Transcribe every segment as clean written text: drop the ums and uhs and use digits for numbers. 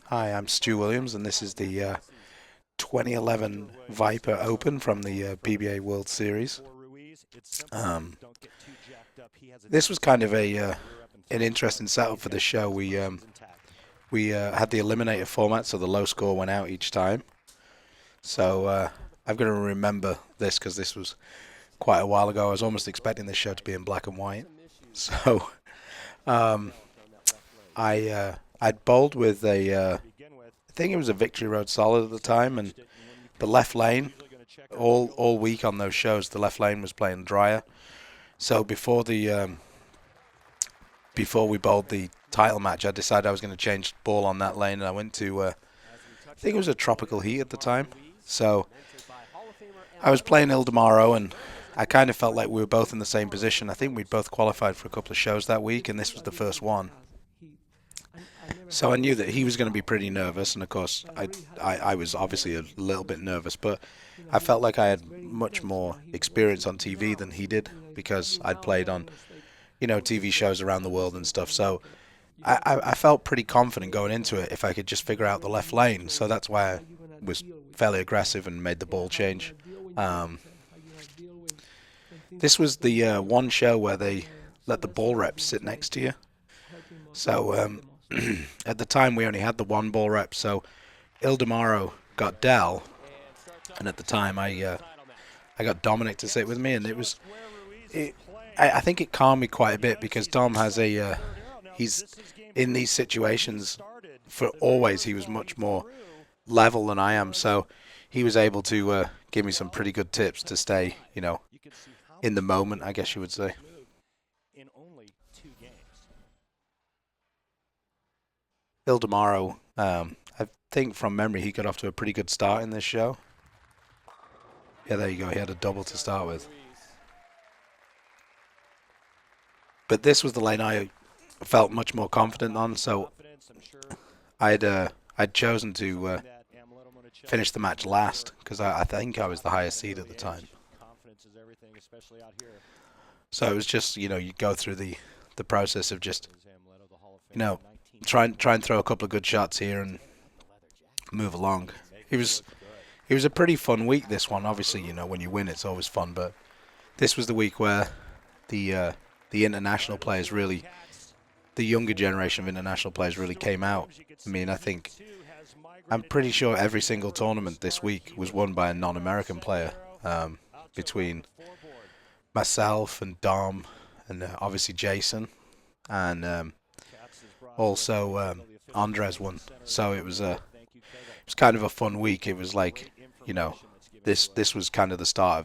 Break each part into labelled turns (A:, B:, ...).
A: Hi, I'm Stu Williams, and this is the 2011 Viper Open from the PBA World Series. Um, this was kind of a an interesting setup for the show. We had the eliminator format, so the low score went out each time. So I've got to remember this because this was quite a while ago. I was almost expecting this show to be in black and white. So um, I'd bowled with I think it was a Victory Road Solid at the time, and the left lane all week on those shows, the left lane was playing drier. So before we bowled the title match, I decided I was going to change the ball on that lane, and I went to I think it was a Tropical Heat at the time. So I was playing Ildemaro, and I kind of felt like we were both in the same position. I think we'd both qualified for a couple of shows that week, and this was the first one. So I knew that he was going to be pretty nervous, and of course I was obviously a little bit nervous, but I felt like I had much more experience on TV than he did because I'd played on, TV shows around the world and stuff. So I felt pretty confident going into it if I could just figure out the left lane. So that's why I was fairly aggressive and made the ball change. This was the one show where they let the ball reps sit next to you. So at the time we only had the one ball rep, so Ildemaro got Dell, and at the time I got Dominic to sit with me, and I think it calmed me quite a bit because Dom has he's in these situations for always. He was much more level than I am, so he was able to give me some pretty good tips to stay, in the moment, I guess you would say. Ildemaro, I think from memory he got off to a pretty good start in this show. Yeah, there you go. He had a double to start with. But this was the lane I felt much more confident on, so I'd chosen to finish the match last because I think I was the highest seed at the time. So it was just, you go through the process of just, try and throw a couple of good shots here and move along. It was a pretty fun week, this one. Obviously, when you win, it's always fun. But this was the week where the international players really, the younger generation of international players really came out. I mean, I'm pretty sure every single tournament this week was won by a non-American player. Between myself and Dom and obviously Jason and also Andres won. So it was kind of a fun week. It was like, this was kind of the start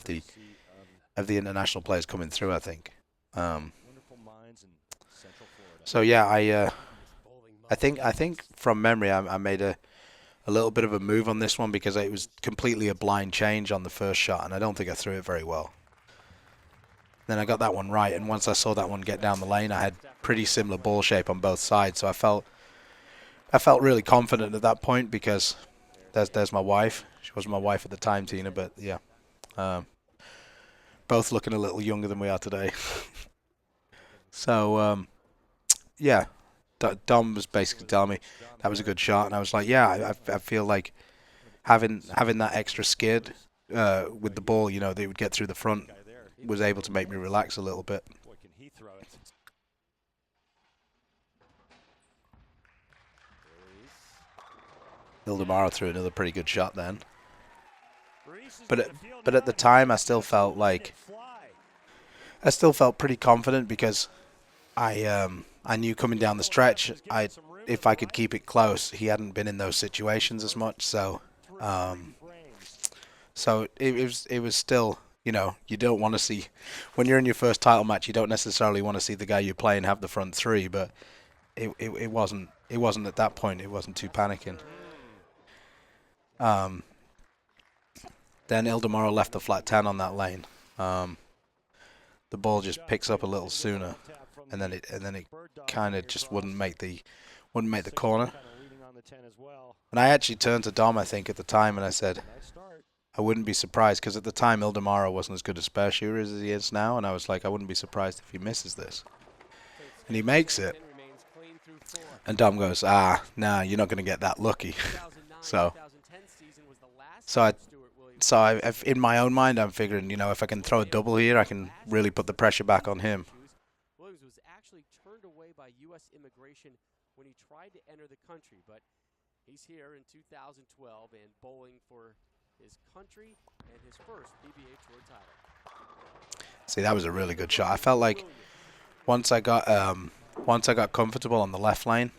A: of the international players coming through, I think. So yeah, I think from memory I made a little bit of a move on this one because it was completely a blind change on the first shot, and I don't think I threw it very well. Then I got that one right, and once I saw that one get down the lane, I had pretty similar ball shape on both sides, so I felt really confident at that point because there's my wife. She wasn't my wife at the time, Tina, but yeah. Both looking a little younger than we are today. So, yeah, Dom was basically telling me that was a good shot, and I was like, yeah, I feel like having that extra skid with the ball, they would get through the front, was able to make me relax a little bit. Ildemaro threw another pretty good shot then. But at the time, I still felt pretty confident because I knew coming down the stretch, if I could keep it close, he hadn't been in those situations as much. So it was still, you don't want to see, when you're in your first title match, you don't necessarily want to see the guy you're playing have the front three, but it wasn't at that point. It wasn't too panicking. Then Ildemaro left the flat 10 on that lane. The ball just picks up a little sooner, and then it kind of just wouldn't make the corner. And I actually turned to Dom, I think, at the time, and I said, I wouldn't be surprised, because at the time Ildemaro wasn't as good a spare shooter as he is now, and I was like, I wouldn't be surprised if he misses this. And he makes it. And Dom goes, nah, you're not going to get that lucky. So, so I, in my own mind, I'm figuring, if I can throw a double here, I can really put the pressure back on him.
B: Williams was actually turned away by U.S. immigration when he tried to enter the country, but he's here in 2012 and bowling for his country and his first PBA Tour title.
A: See, that was a really good shot. I felt like once I got comfortable on the left lane,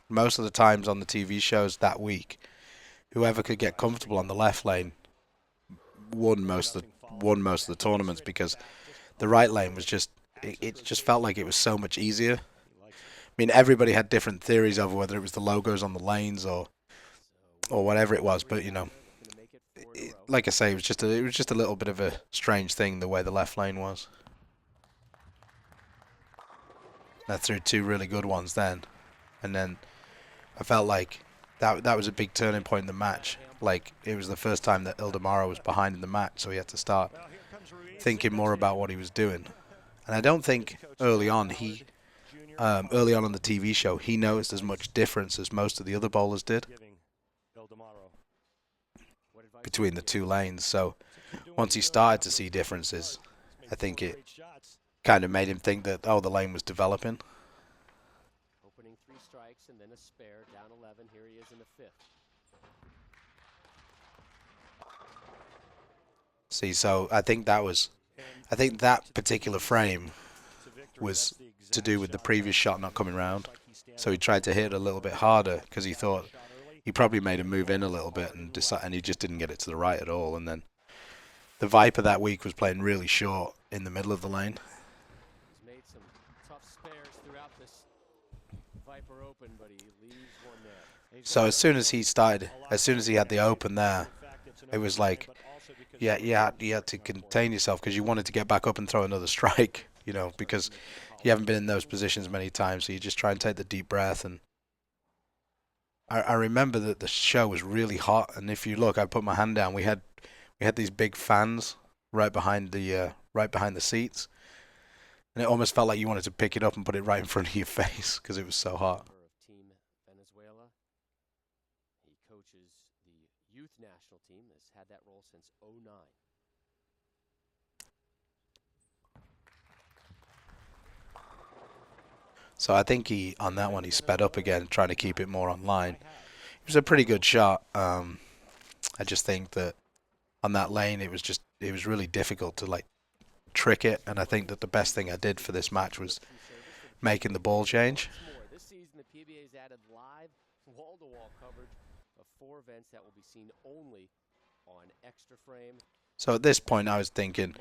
A: most of the times on the TV shows that week, whoever could get comfortable on the left lane won most of the tournaments, because the right lane was just it just felt like it was so much easier. I mean, everybody had different theories over whether it was the logos on the lanes or whatever it was, but like I say, it was just a little bit of a strange thing the way the left lane was. I threw two really good ones then, and then I felt like that was a big turning point in the match. Like, it was the first time that Ildemaro was behind in the match, so he had to start thinking more about what he was doing. And I don't think early on on the TV show, he noticed as much difference as most of the other bowlers did between the two lanes. So once he started to see differences, I think it kind of made him think that, the lane was developing.
B: Opening 3 strikes and then a spare, down 11. Here he is in the 5th.
A: See, so I think that particular frame was to do with the previous shot not coming round. So he tried to hit it a little bit harder because he thought he probably made him move in a little bit, and he just didn't get it to the right at all. And then the Viper that week was playing really short in the middle of the lane.
B: He's made some tough spares throughout this Viper Open, but he leaves one there.
A: So as soon as he had the open there, it was like, yeah, you had to contain yourself because you wanted to get back up and throw another strike, because you haven't been in those positions many times. So you just try and take the deep breath. And I remember that the show was really hot, and if you look, I put my hand down. We had these big fans right behind the seats, and it almost felt like you wanted to pick it up and put it right in front of your face because it was so hot.
B: Team Venezuela. He coaches the youth national team. Has had that role since 2009.
A: So I think on that one he sped up again, trying to keep it more online. It was a pretty good shot. I just think that on that lane it was really difficult to trick it, and I think that the best thing I did for this match was making the ball change.
B: This season the PBA has added live wall-to-wall coverage of 4 events that will be seen only on Extra Frame.
A: So at this point I was thinking,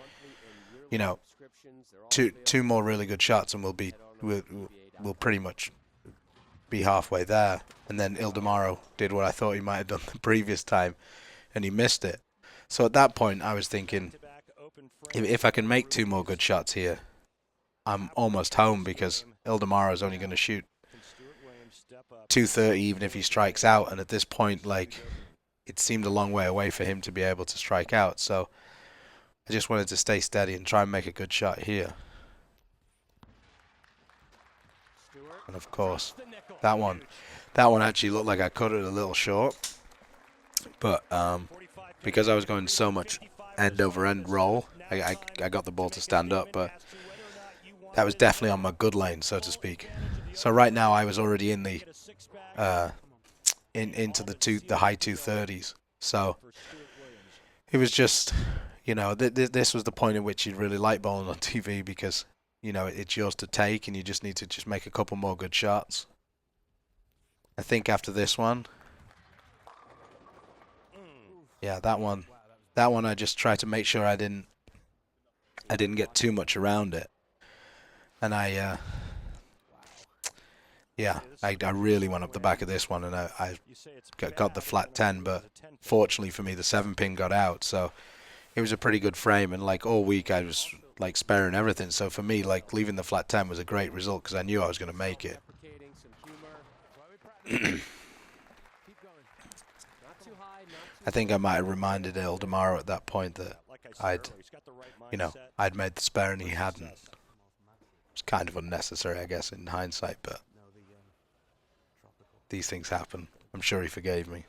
A: two more really good shots and we'll pretty much be halfway there. And then Ildemaro did what I thought he might have done the previous time, and he missed it. So at that point I was thinking, if I can make 2 more good shots here, I'm almost home, because Ildemaro is only going to shoot 230 even if he strikes out. And at this point, it seemed a long way away for him to be able to strike out. So I just wanted to stay steady and try and make a good shot here. And of course, that one actually looked like I cut it a little short. But because I was going so much end over end roll, I got the ball to stand up. But that was definitely on my good lane, so to speak. So right now I was already in the into the high 230s. So it was just, this was the point at which you'd really like bowling on TV, because it's yours to take, and you just need to make a couple more good shots. I think after this one, yeah, that one I just tried to make sure I didn't get too much around it, and I really went up the back of this one, and I got the flat 10, but fortunately for me the 7-pin got out, so it was a pretty good frame. And all week I was sparing everything, so for me leaving the flat 10 was a great result, because I knew I was going to make it. I think I might have reminded Ildemaro at that point that I'd made the spare and he hadn't. It's kind of unnecessary, I guess, in hindsight, but these things happen. I'm sure he forgave me.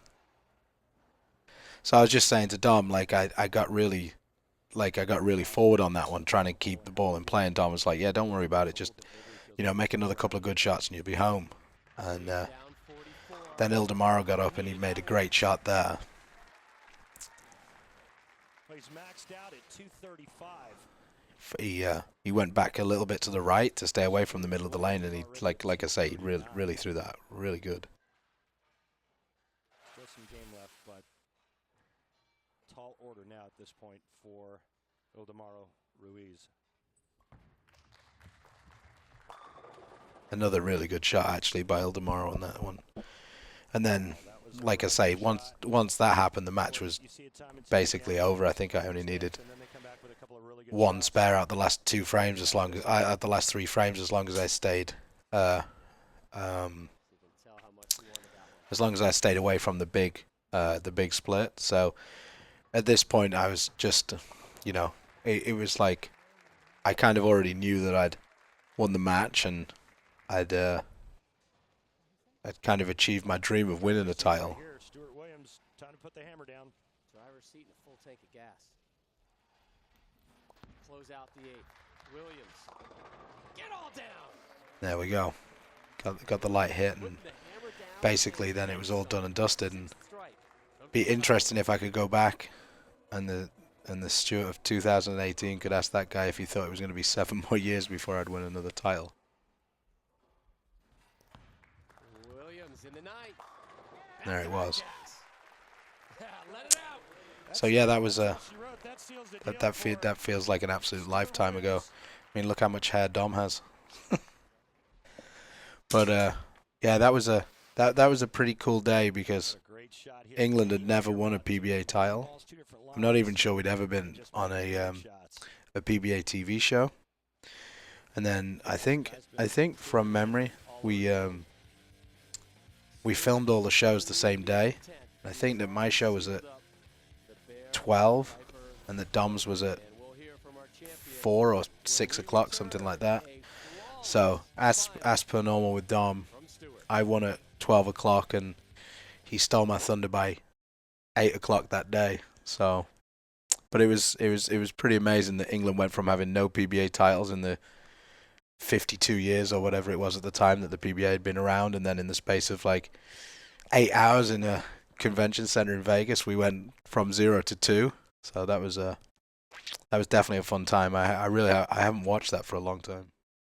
A: So I was just saying to Dom, like I got really forward on that one, trying to keep the ball in play, and Dom was like, yeah, don't worry about it, just make another couple of good shots and you'll be home. And then Ildemaro got up and he made a great shot there.
C: He's maxed out at 235.
A: He went back a little bit to the right to stay away from the middle of the lane, and he like I say, he really threw that really good.
C: Still some game left, but tall order now at this point for Ildemaro Ruiz.
A: Another really good shot actually by Ildemaro on that one. And then, like I say, once that happened, the match was basically over. I think I only needed one spare out the last 2 frames, as long as at the last 3 frames, as long as I stayed away from the big split. So at this point, I was just, it was like I kind of already knew that I'd won the match, and I'd kind of achieved my dream of winning a title.
C: Here, Stu Williams, time to put the hammer down.
B: Driver's seat and a full tank of gas. Close out the 8th. Williams. Get all down.
A: There we go. Got the light hit, and basically then it was all done and dusted. And be interesting if I could go back and the Stuart of 2018 could ask that guy if he thought it was going to be 7 more years before I'd win another title.
B: Williams in the 9th.
A: There it was.
B: Let it out.
A: So yeah, that was that feels like an absolute lifetime ago. I mean, look how much hair Dom has. But yeah, that was a pretty cool day, because England had never won a PBA title. I'm not even sure we'd ever been on a PBA TV show. And then I think from memory we filmed all the shows the same day. I think that my show was at 12, and that Dom's was at 4 or 6 o'clock, something like that. So as per normal with Dom, I won at 12 o'clock, and he stole my thunder by 8 o'clock that day. So, but it was pretty amazing that England went from having no PBA titles in the 52 years or whatever it was at the time that the PBA had been around, and then in the space of like 8 hours in a convention center in Vegas, we went from 0 to 2. So that was definitely a fun time. I haven't watched that for a long time.